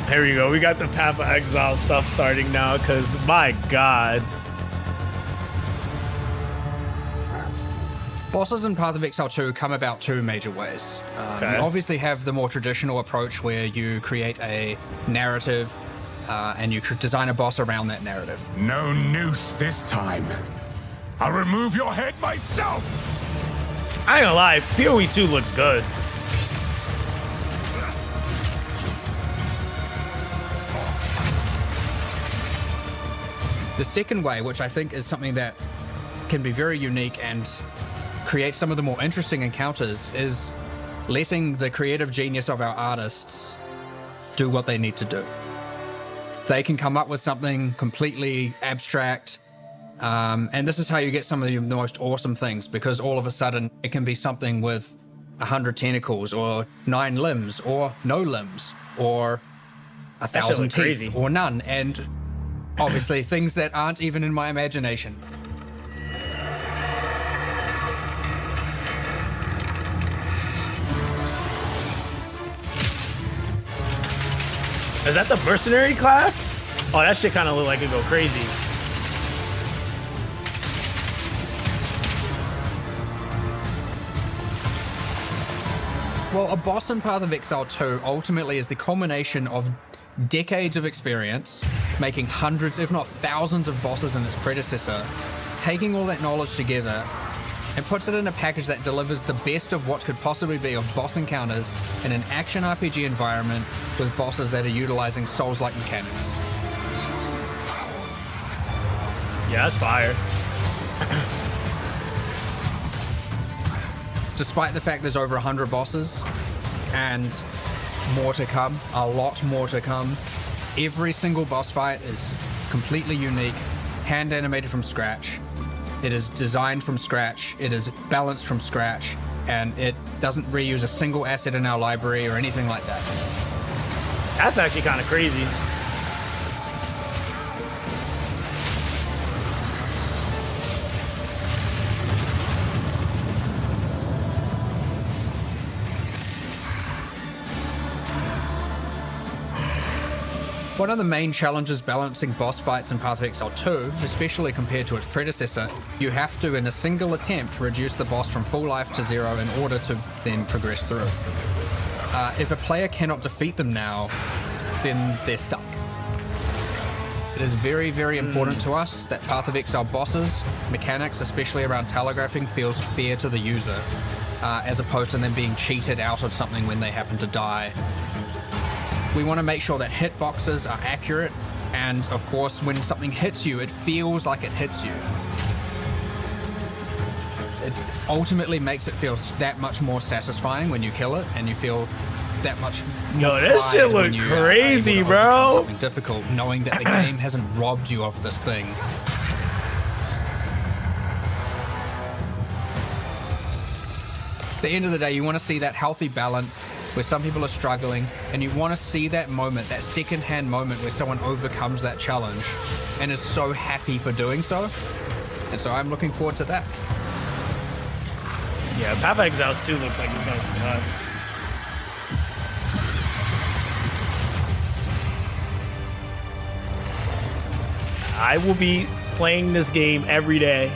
There we go. We got the Path of Exile stuff starting now, because my god. Bosses in Path of Exile 2 come about two major ways. Okay. You obviously have the more traditional approach where you create a narrative and you design a boss around that narrative. No noose this time. I'll remove your head myself! I ain't gonna lie, PoE 2 looks good. The second way, which I think is something that can be very unique and create some of the more interesting encounters, is letting the creative genius of our artists do what they need to do. They can come up with something completely abstract, and this is how you get some of the most awesome things, because all of a sudden it can be something with 100 tentacles or 9 limbs or no limbs or 1,000 teeth crazy. or none, and obviously things that aren't even in my imagination. Is that the mercenary class? Oh, that shit kind of look like it go crazy. Well, a boss in Path of Exile 2 ultimately is the culmination of decades of experience, making hundreds, if not thousands, of bosses in its predecessor, taking all that knowledge together, and puts it in a package that delivers the best of what could possibly be of boss encounters in an action RPG environment with bosses that are utilizing Souls-like mechanics. Yeah, that's fire. Despite the fact there's over 100 bosses and more to come, a lot more to come, every single boss fight is completely unique, hand animated from scratch. It is designed from scratch, it is balanced from scratch, and it doesn't reuse a single asset in our library or anything like that. That's actually kind of crazy. One of the main challenges balancing boss fights in Path of Exile 2, especially compared to its predecessor, you have to, in a single attempt, reduce the boss from full life to 0 in order to then progress through. If a player cannot defeat them now, then they're stuck. It is very, very important to us that Path of Exile bosses, mechanics, especially around telegraphing, feels fair to the user, as opposed to them being cheated out of something when they happen to die. We want to make sure that hitboxes are accurate, and of course, when something hits you, it feels like it hits you. It ultimately makes it feel that much more satisfying when you kill it, and you feel that much more Yo, this pride shit when look you are crazy, able to bro. overcome something difficult, knowing that the game hasn't robbed you of this thing. At the end of the day, you want to see that healthy balance where some people are struggling, and you want to see that moment, that second-hand moment where someone overcomes that challenge and is so happy for doing so. And so I'm looking forward to that. Yeah, Path of Exile 2 looks like it's gonna be nuts. I will be playing this game every day.